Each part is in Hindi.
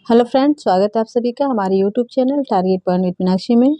हेलो फ्रेंड्स, स्वागत है आप सभी का हमारे YouTube channel target point with Meenakshi में।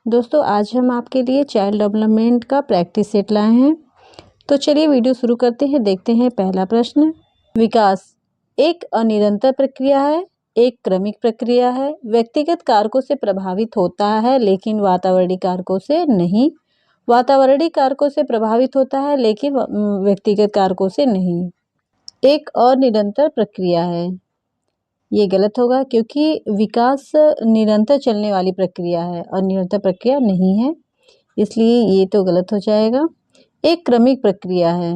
दोस्तों, आज हम आपके लिए चाइल्ड डेवलपमेंट का प्रैक्टिस सेट लाए हैं। तो चलिए वीडियो शुरू करते हैं। देखते हैं पहला प्रश्न। विकास एक अनिरंतर प्रक्रिया है, एक क्रमिक प्रक्रिया है, व्यक्तिगत कारकों से प्रभावित होता है लेकिन वातावरणीय कारकों से नहीं। वातावरणीय कारकों से प्रभावित होता है लेकिन व्यक्तिगत कारकों से नहीं। एक अनिरंतर प्रक्रिया है, ये गलत होगा क्योंकि विकास निरंतर चलने वाली प्रक्रिया है और निरंतर प्रक्रिया नहीं है, इसलिए ये तो गलत हो जाएगा। एक क्रमिक प्रक्रिया है,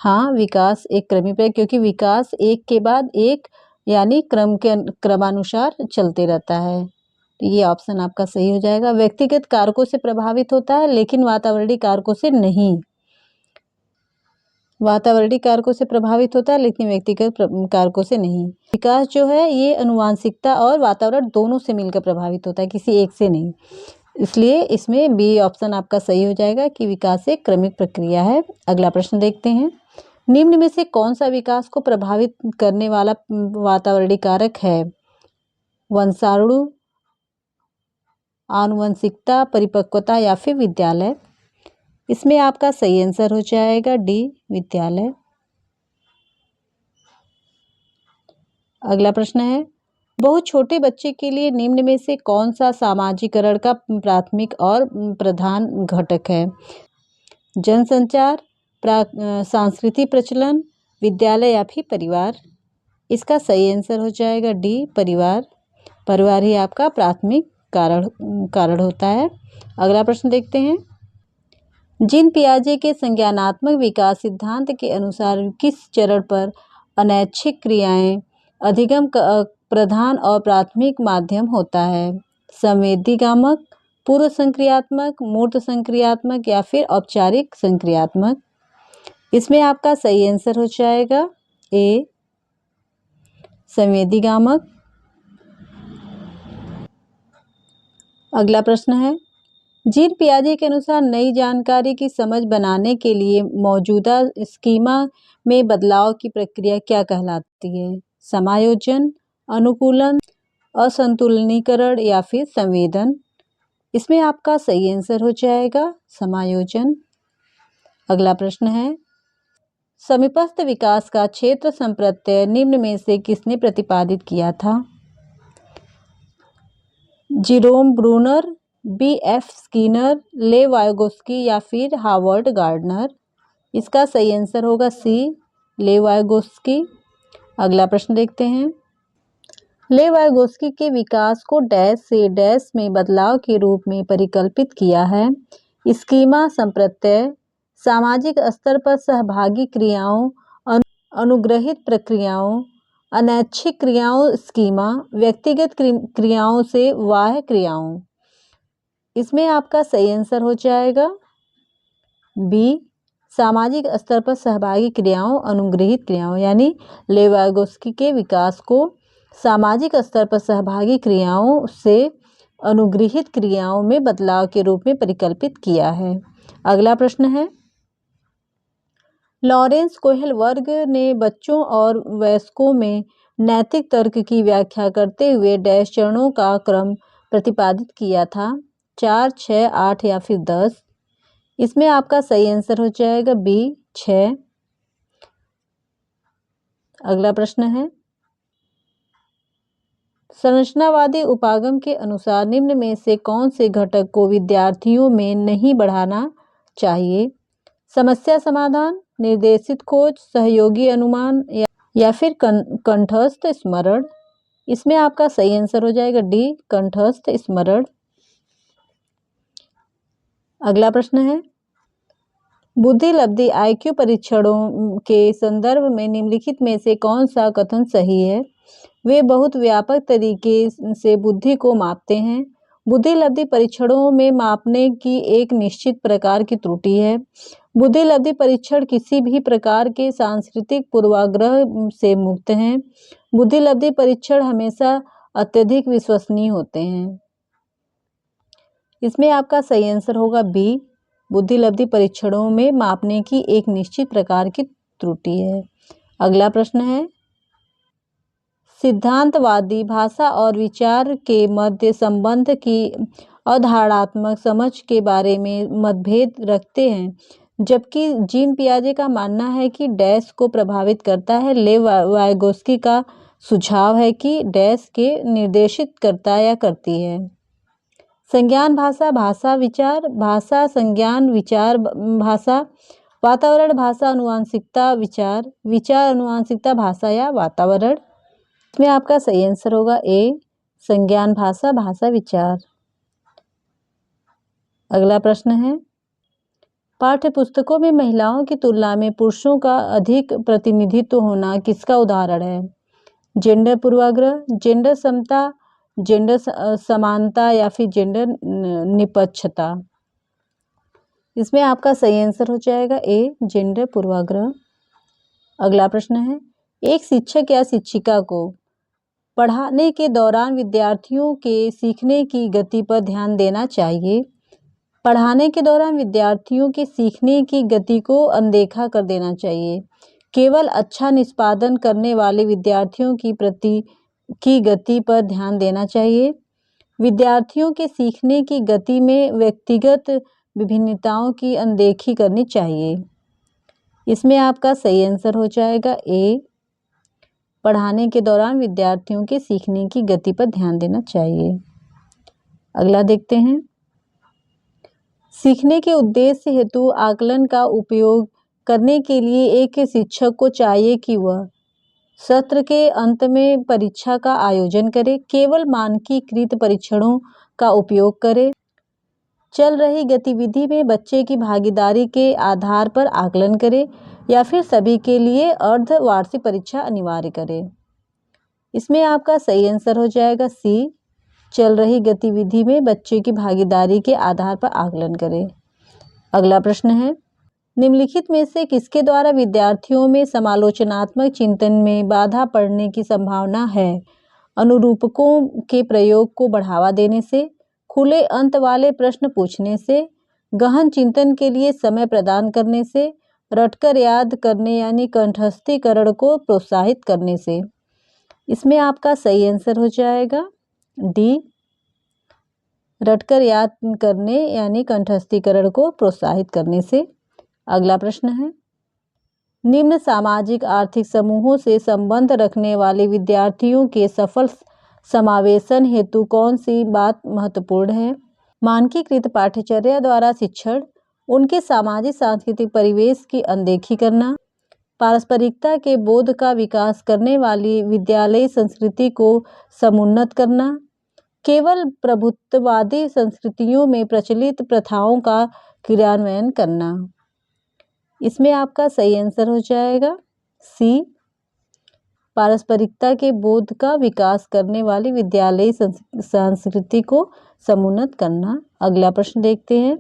हाँ विकास एक क्रमिक प्रक्रिया, क्योंकि विकास एक के बाद एक यानी क्रमानुसार चलते रहता है। तो ये ऑप्शन आपका सही हो जाएगा। व्यक्तिगत कारकों से प्रभावित होता है लेकिन वातावरणीय कारकों से नहीं। वातावरणीय कारकों से प्रभावित होता है लेकिन व्यक्तिगत कारकों से नहीं। विकास जो है ये आनुवंशिकता और वातावरण दोनों से मिलकर प्रभावित होता है, किसी एक से नहीं। इसलिए इसमें बी ऑप्शन आपका सही हो जाएगा कि विकास एक क्रमिक प्रक्रिया है। अगला प्रश्न देखते हैं। निम्न में से कौन सा विकास को प्रभावित करने वाला वातावरणीय कारक है? वंशाणु, आनुवंशिकता, परिपक्वता या फिर विद्यालय। इसमें आपका सही आंसर हो जाएगा डी, विद्यालय। अगला प्रश्न है। बहुत छोटे बच्चे के लिए निम्न में से कौन सा सामाजिकरण का प्राथमिक और प्रधान घटक है? जनसंचार, सांस्कृतिक प्रचलन, विद्यालय या फिर परिवार। इसका सही आंसर हो जाएगा डी, परिवार। परिवार ही आपका प्राथमिक कारण होता है। अगला प्रश्न देखते हैं। जीन पियाजे के संज्ञानात्मक विकास सिद्धांत के अनुसार किस चरण पर अनैच्छिक क्रियाएं अधिगम प्रधान और प्राथमिक माध्यम होता है? संवेदीगामक, पूर्व संक्रियात्मक, मूर्त संक्रियात्मक या फिर औपचारिक संक्रियात्मक। इसमें आपका सही आंसर हो जाएगा ए, संवेदीगामक। अगला प्रश्न है। जीन पियाजे के अनुसार नई जानकारी की समझ बनाने के लिए मौजूदा स्कीमा में बदलाव की प्रक्रिया क्या कहलाती है? समायोजन, अनुकूलन, असंतुलनीकरण या फिर संवेदन। इसमें आपका सही आंसर हो जाएगा समायोजन। अगला प्रश्न है। समीपस्थ विकास का क्षेत्र संप्रत्यय निम्न में से किसने प्रतिपादित किया था? Jerome Bruner, B.F. स्किनर, ले वायगोस्की या फिर हावर्ड गार्डनर। इसका सही आंसर होगा सी, ले वायगोस्की। अगला प्रश्न देखते हैं। ले वायगोस्की के विकास को डैश से डैश में बदलाव के रूप में परिकल्पित किया है। स्कीमा संप्रत्यय, सामाजिक स्तर पर सहभागी क्रियाओं, अनुग्रहित प्रक्रियाओं, अनैच्छिक क्रियाओं, स्कीमा, व्यक्तिगत क्रियाओं से बाह्य क्रियाओं। इसमें आपका सही आंसर हो जाएगा बी, सामाजिक स्तर पर सहभागी क्रियाओं, अनुग्रहित क्रियाओं। यानी ले वायगोस्की के विकास को सामाजिक स्तर पर सहभागी क्रियाओं से अनुग्रहित क्रियाओं में बदलाव के रूप में परिकल्पित किया है। अगला प्रश्न है। लॉरेंस कोहेल वर्ग ने बच्चों और वयस्कों में नैतिक तर्क की व्याख्या करते हुए डैश चरणों का क्रम प्रतिपादित किया था? 4, 6, 8 या फिर 10। इसमें आपका सही आंसर हो जाएगा बी, 6। अगला प्रश्न है। संरचनावादी उपागम के अनुसार निम्न में से कौन से घटक को विद्यार्थियों में नहीं बढ़ाना चाहिए? समस्या समाधान, निर्देशित खोज, सहयोगी अनुमान या फिर कंठस्थ स्मरण। इसमें आपका सही आंसर हो जाएगा डी, कंठस्थ स्मरण। अगला प्रश्न है। बुद्धि लब्धि IQ परीक्षणों के संदर्भ में निम्नलिखित में से कौन सा कथन सही है? वे बहुत व्यापक तरीके से बुद्धि को मापते हैं। बुद्धि लब्धि परीक्षणों में मापने की एक निश्चित प्रकार की त्रुटि है। बुद्धि लब्धि परीक्षण किसी भी प्रकार के सांस्कृतिक पूर्वाग्रह से मुक्त हैं। बुद्धि लब्धि परीक्षण हमेशा अत्यधिक विश्वसनीय होते हैं। इसमें आपका सही आंसर होगा बी, बुद्धि लब्धि परीक्षणों में मापने की एक निश्चित प्रकार की त्रुटि है। अगला प्रश्न है। सिद्धांतवादी भाषा और विचार के मध्य संबंध की अवधारणात्मक समझ के बारे में मतभेद रखते हैं, जबकि जीन पियाजे का मानना है कि डैश को प्रभावित करता है। लेव वाइगोस्की का सुझाव है कि डैश के निर्देशित करता या करती है। संज्ञान भाषा, भाषा विचार, भाषा संज्ञान विचार भाषा, वातावरण भाषा अनुवांशिकता विचार, विचार अनुवांशिकता भाषा या वातावरण। इसमें आपका सही आंसर होगा ए, संज्ञान भाषा, भाषा विचार। अगला प्रश्न है, पाठ्य पुस्तकों में महिलाओं की तुलना में पुरुषों का अधिक प्रतिनिधित्व होना किसका उदाहरण है? जेंडर पूर्वाग्रह, जेंडर समता, जेंडर समानता या फिर जेंडर निष्पक्षता। इसमें आपका सही आंसर हो जाएगा ए, जेंडर पूर्वाग्रह। अगला प्रश्न है, एक शिक्षक या शिक्षिका को पढ़ाने के दौरान विद्यार्थियों के सीखने की गति पर ध्यान देना चाहिए। पढ़ाने के दौरान विद्यार्थियों के सीखने की गति को अनदेखा कर देना चाहिए। केवल अच्छा निष्पादन करने वाले विद्यार्थियों की गति पर ध्यान देना चाहिए। विद्यार्थियों के सीखने की गति में व्यक्तिगत विभिन्नताओं की अनदेखी करनी चाहिए। इसमें आपका सही आंसर हो जाएगा ए, पढ़ाने के दौरान विद्यार्थियों के सीखने की गति पर ध्यान देना चाहिए। अगला देखते हैं, सीखने के उद्देश्य हेतु आकलन का उपयोग करने के लिए एक शिक्षक को चाहिए कि वह सत्र के अंत में परीक्षा का आयोजन करे, केवल मानकीकृत परीक्षणों का उपयोग करे, चल रही गतिविधि में बच्चे की भागीदारी के आधार पर आकलन करे या फिर सभी के लिए अर्धवार्षिक परीक्षा अनिवार्य करे। इसमें आपका सही आंसर हो जाएगा सी, चल रही गतिविधि में बच्चे की भागीदारी के आधार पर आकलन करें। अगला प्रश्न है, निम्नलिखित में से किसके द्वारा विद्यार्थियों में समालोचनात्मक चिंतन में बाधा पड़ने की संभावना है? अनुरूपकों के प्रयोग को बढ़ावा देने से, खुले अंत वाले प्रश्न पूछने से, गहन चिंतन के लिए समय प्रदान करने से, रटकर याद करने यानी कंठस्थीकरण को प्रोत्साहित करने से। इसमें आपका सही आंसर हो जाएगा डी, रटकर याद करने यानी कंठस्थीकरण को प्रोत्साहित करने से। अगला प्रश्न है, निम्न सामाजिक आर्थिक समूहों से संबंध रखने वाले विद्यार्थियों के सफल समावेशन हेतु कौन सी बात महत्वपूर्ण है? मानकीकृत पाठ्यचर्या द्वारा शिक्षण, उनके सामाजिक सांस्कृतिक परिवेश की अनदेखी करना, पारस्परिकता के बोध का विकास करने वाली विद्यालयी संस्कृति को समुन्नत करना, केवल प्रभुत्ववादी संस्कृतियों में प्रचलित प्रथाओं का क्रियान्वयन करना। इसमें आपका सही आंसर हो जाएगा सी, पारस्परिकता के बोध का विकास करने वाली विद्यालयी संस्कृति को समुन्नत करना। अगला प्रश्न देखते हैं,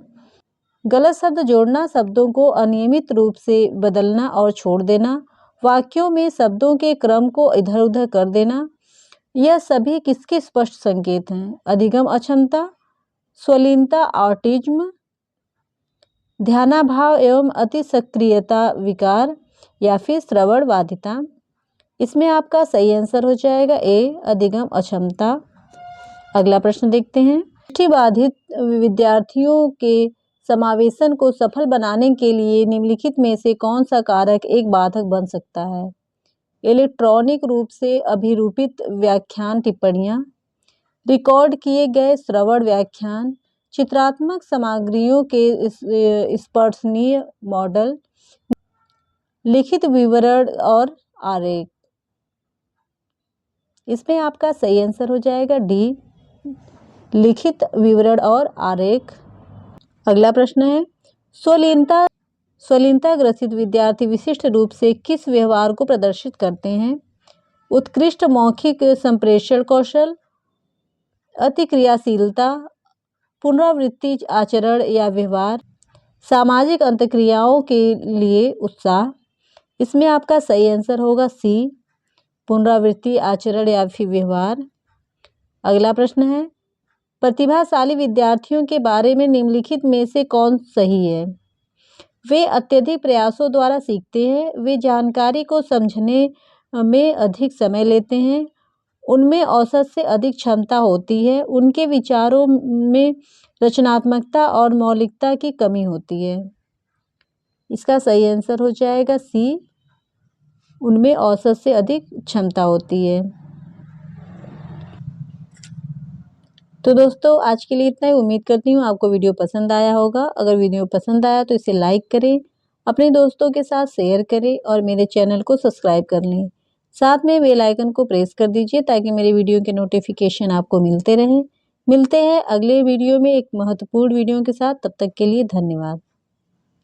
गलत शब्द जोड़ना, शब्दों को अनियमित रूप से बदलना और छोड़ देना, वाक्यों में शब्दों के क्रम को इधर उधर कर देना, यह सभी किसके स्पष्ट संकेत हैं? अधिगम अक्षमता, स्वलीनता ऑटिज्म, ध्यानाभाव एवं अति सक्रियता विकार या फिर श्रवण बाधिता। इसमें आपका सही आंसर हो जाएगा ए, अधिगम अक्षमता। अगला प्रश्न देखते हैं, दृष्टिबाधित विद्यार्थियों के समावेशन को सफल बनाने के लिए निम्नलिखित में से कौन सा कारक एक बाधक बन सकता है? इलेक्ट्रॉनिक रूप से अभिरूपित व्याख्यान टिप्पणियाँ, रिकॉर्ड किए गए श्रवण व्याख्यान, चित्रात्मक सामग्रियों के स्पर्शनीय मॉडल, लिखित विवरण और आरेख। इसमें आपका सही आंसर हो जाएगा डी, लिखित विवरण और आरेख। अगला प्रश्न है, स्वलीनता ग्रसित विद्यार्थी विशिष्ट रूप से किस व्यवहार को प्रदर्शित करते हैं? उत्कृष्ट मौखिक संप्रेषण कौशल, अतिक्रियाशीलता, पुनरावृत्ति आचरण या व्यवहार, सामाजिक अंतःक्रियाओं के लिए उत्साह। इसमें आपका सही आंसर होगा सी, पुनरावृत्ति आचरण या फिर व्यवहार। अगला प्रश्न है, प्रतिभाशाली विद्यार्थियों के बारे में निम्नलिखित में से कौन सही है? वे अत्यधिक प्रयासों द्वारा सीखते हैं, वे जानकारी को समझने में अधिक समय लेते हैं, उनमें औसत से अधिक क्षमता होती है, उनके विचारों में रचनात्मकता और मौलिकता की कमी होती है। इसका सही आंसर हो जाएगा सी, उनमें औसत से अधिक क्षमता होती है। तो दोस्तों आज के लिए इतना ही। उम्मीद करती हूँ आपको वीडियो पसंद आया होगा। अगर वीडियो पसंद आया तो इसे लाइक करें, अपने दोस्तों के साथ शेयर करें और मेरे चैनल को सब्सक्राइब कर लें। साथ में बेल आइकन को प्रेस कर दीजिए ताकि मेरे वीडियो के नोटिफिकेशन आपको मिलते रहें। मिलते हैं अगले वीडियो में एक महत्वपूर्ण वीडियो के साथ। तब तक के लिए धन्यवाद।